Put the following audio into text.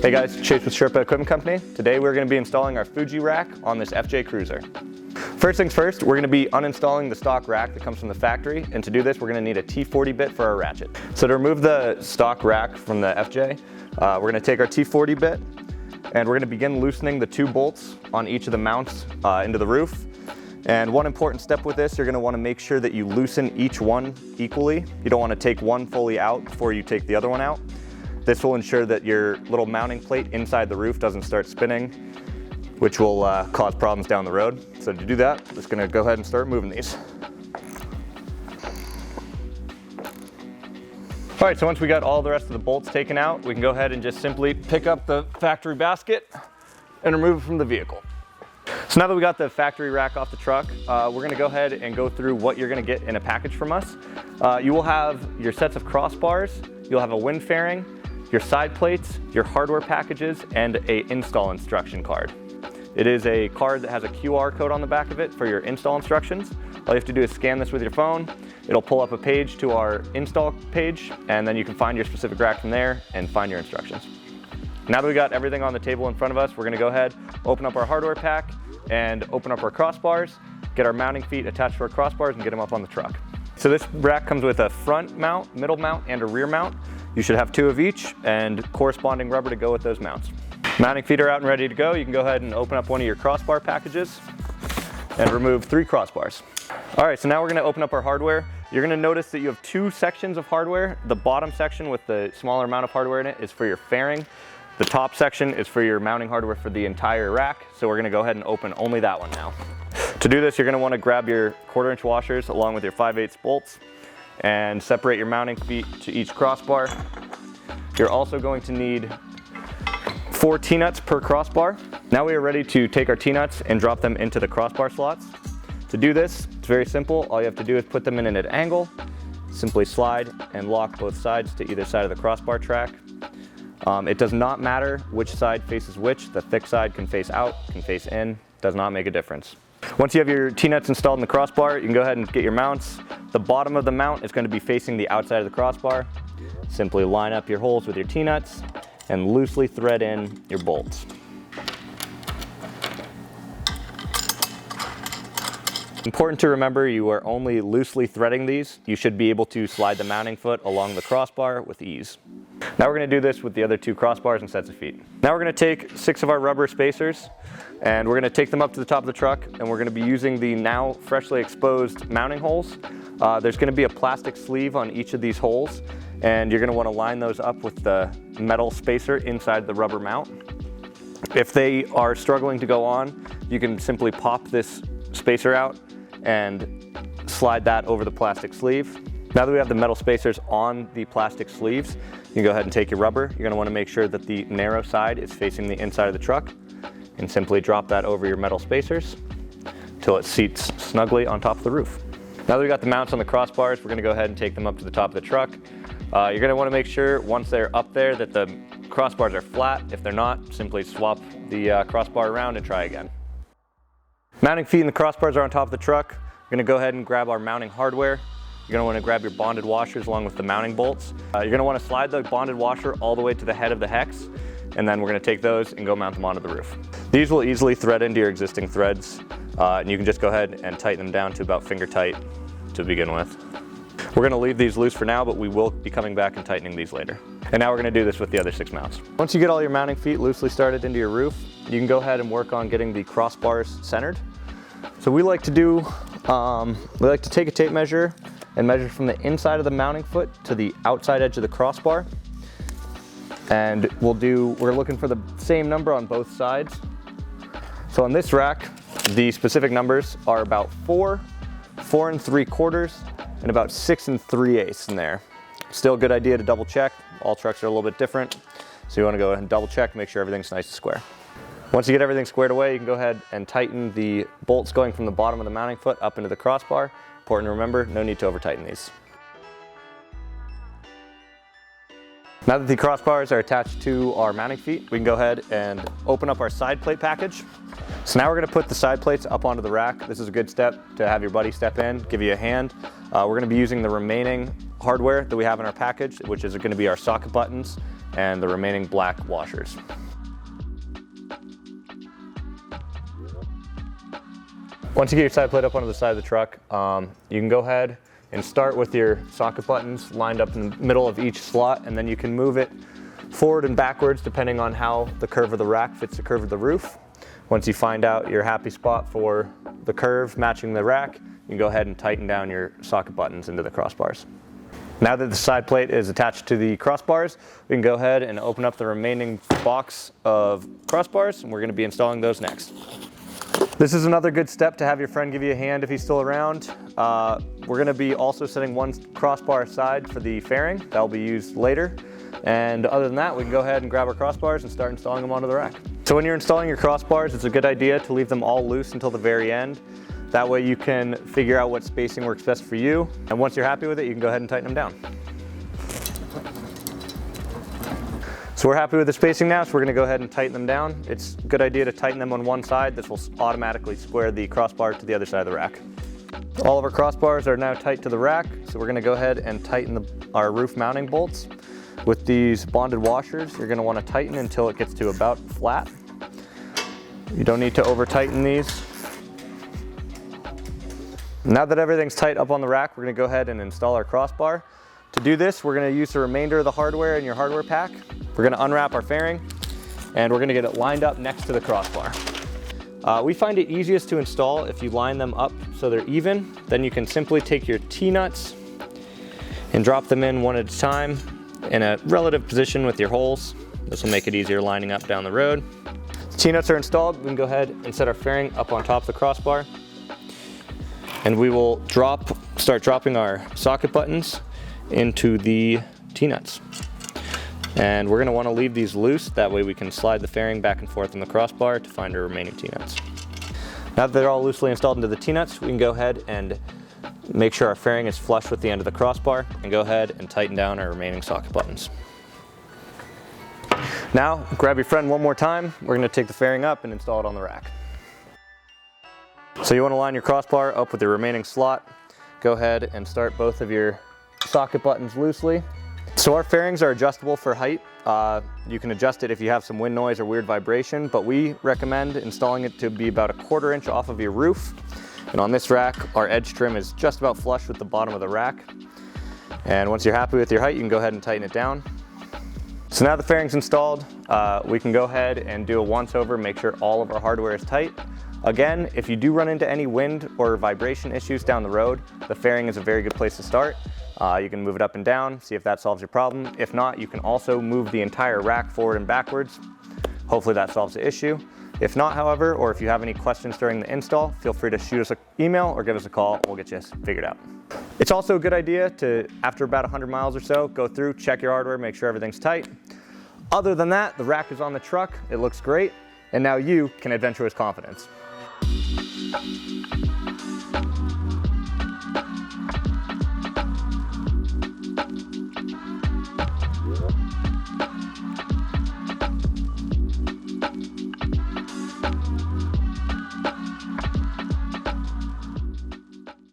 Hey guys, Chase with Sherpa Equipment Company. Today we're going to be installing our Fuji rack on this FJ Cruiser. First things first, we're going to be uninstalling the stock rack that comes from the factory, and to do this we're going to need a T40 bit for our ratchet. So to remove the stock rack from the FJ, we're going to take our T40 bit and we're going to begin loosening the two bolts on each of the mounts into the roof. And one important step with this, you're going to want to make sure that you loosen each one equally. You don't want to take one fully out before you take the other one out. This will ensure that your little mounting plate inside the roof doesn't start spinning, which will cause problems down the road. So to do that, I'm just going to go ahead and start moving these. All right, so once we got all the rest of the bolts taken out, we can go ahead and just simply pick up the factory basket and remove it from the vehicle. So now that we got the factory rack off the truck, we're going to go ahead and go through what you're going to get in a package from us. You will have your sets of crossbars, you'll have a wind fairing, your side plates, your hardware packages, and an install instruction card. It is a card that has a QR code on the back of it for your install instructions. All you have to do is scan this with your phone. It'll pull up a page to our install page, and then you can find your specific rack from there and find your instructions. Now that we got everything on the table in front of us, we're going to go ahead, open up our hardware pack, and open up our crossbars, get our mounting feet attached to our crossbars, and get them up on the truck. So this rack comes with a front mount, middle mount, and a rear mount. You should have two of each and corresponding rubber to go with those mounts. Mounting feet are out and ready to go. You can go ahead and open up one of your crossbar packages and remove 3 crossbars. All right, so now we're going to open up our hardware. You're going to notice that you have 2 sections of hardware. The bottom section with the smaller amount of hardware in it is for your fairing. The top section is for your mounting hardware for the entire rack. So we're going to go ahead and open only that one now. To do this, you're going to want to grab your 1/4-inch washers along with your 5/8 bolts and separate your mounting feet to each crossbar. You're also going to need 4 T-nuts per crossbar. Now we are ready to take our T-nuts and drop them into the crossbar slots. To do this, it's very simple. All you have to do is put them in at an angle, simply slide and lock both sides to either side of the crossbar track. It does not matter which side faces which. The thick side can face out, can face in, does not make a difference. Once you have your T-nuts installed in the crossbar, you can go ahead and get your mounts. The bottom of the mount is going to be facing the outside of the crossbar. Simply line up your holes with your T-nuts and loosely thread in your bolts. Important to remember, you are only loosely threading these. You should be able to slide the mounting foot along the crossbar with ease. Now we're going to do this with the other 2 crossbars and sets of feet. Now we're going to take 6 of our rubber spacers and we're going to take them up to the top of the truck, and we're going to be using the now freshly exposed mounting holes. There's going to be a plastic sleeve on each of these holes, and you're going to want to line those up with the metal spacer inside the rubber mount. If they are struggling to go on, you can simply pop this spacer out and slide that over the plastic sleeve. Now that we have the metal spacers on the plastic sleeves, you can go ahead and take your rubber. You're going to want to make sure that the narrow side is facing the inside of the truck, and simply drop that over your metal spacers until it seats snugly on top of the roof. Now that we got the mounts on the crossbars, we're going to go ahead and take them up to the top of the truck. You're going to want to make sure once they're up there that the crossbars are flat. If they're not, simply swap the crossbar around and try again. Mounting feet and the crossbars are on top of the truck. We're going to go ahead and grab our mounting hardware. You're going to want to grab your bonded washers along with the mounting bolts. You're going to want to slide the bonded washer all the way to the head of the hex, and then we're going to take those and go mount them onto the roof. These will easily thread into your existing threads, and you can just go ahead and tighten them down to about finger tight to begin with. We're going to leave these loose for now, but we will be coming back and tightening these later. And now we're going to do this with the other 6 mounts. Once you get all your mounting feet loosely started into your roof, you can go ahead and work on getting the crossbars centered. So we like to take a tape measure and measure from the inside of the mounting foot to the outside edge of the crossbar. And we're looking for the same number on both sides. So on this rack, the specific numbers are about 4, 4 3/4, and about 6 3/8 in there. Still a good idea to double check. All trucks are a little bit different. So you want to go ahead and double check, make sure everything's nice and square. Once you get everything squared away, you can go ahead and tighten the bolts going from the bottom of the mounting foot up into the crossbar. Important to remember, no need to over tighten these. Now that the crossbars are attached to our mounting feet, we can go ahead and open up our side plate package. So now we're going to put the side plates up onto the rack. This is a good step to have your buddy step in, give you a hand. We're going to be using the remaining hardware that we have in our package, which is going to be our socket buttons and the remaining black washers. Once you get your side plate up onto the side of the truck, you can go ahead and start with your socket buttons lined up in the middle of each slot, and then you can move it forward and backwards depending on how the curve of the rack fits the curve of the roof. Once you find out your happy spot for the curve matching the rack, you can go ahead and tighten down your socket buttons into the crossbars. Now that the side plate is attached to the crossbars, we can go ahead and open up the remaining box of crossbars, and we're going to be installing those next. This is another good step to have your friend give you a hand if he's still around. We're going to be also setting one crossbar aside for the fairing. That will be used later. And other than that, we can go ahead and grab our crossbars and start installing them onto the rack. So when you're installing your crossbars, it's a good idea to leave them all loose until the very end. That way you can figure out what spacing works best for you. And once you're happy with it, you can go ahead and tighten them down. So we're happy with the spacing now, so we're going to go ahead and tighten them down. It's a good idea to tighten them on one side. This will automatically square the crossbar to the other side of the rack. All of our crossbars are now tight to the rack, so we're going to go ahead and tighten our roof mounting bolts. With these bonded washers, you're going to want to tighten until it gets to about flat. You don't need to over tighten these. Now that everything's tight up on the rack, we're going to go ahead and install our crossbar. To do this, we're going to use the remainder of the hardware in your hardware pack. We're going to unwrap our fairing, and we're going to get it lined up next to the crossbar. We find it easiest to install if you line them up so they're even. Then you can simply take your T-nuts and drop them in one at a time in a relative position with your holes. This will make it easier lining up down the road. The T-nuts are installed. We can go ahead and set our fairing up on top of the crossbar. And we will start dropping our socket buttons into the T-nuts. And we're going to want to leave these loose, that way we can slide the fairing back and forth on the crossbar to find our remaining T-nuts. Now that they're all loosely installed into the T-nuts, we can go ahead and make sure our fairing is flush with the end of the crossbar, and go ahead and tighten down our remaining socket buttons. Now, grab your friend one more time. We're going to take the fairing up and install it on the rack. So you want to line your crossbar up with your remaining slot. Go ahead and start both of your socket buttons loosely. So our fairings are adjustable for height. You can adjust it if you have some wind noise or weird vibration, but we recommend installing it to be about 1/4 inch off of your roof. And on this rack, our edge trim is just about flush with the bottom of the rack. And once you're happy with your height, you can go ahead and tighten it down. So now the fairing's installed, we can go ahead and do a once over, make sure all of our hardware is tight. Again, if you do run into any wind or vibration issues down the road, the fairing is a very good place to start. You can move it up and down, see if that solves your problem. If not, you can also move the entire rack forward and backwards. Hopefully that solves the issue. If not, however, or if you have any questions during the install, feel free to shoot us an email or give us a call. We'll get you figured out. It's also a good idea to, after about 100 miles or so, go through, check your hardware, make sure everything's tight. Other than that, the rack is on the truck, it looks great, and now you can adventure with confidence.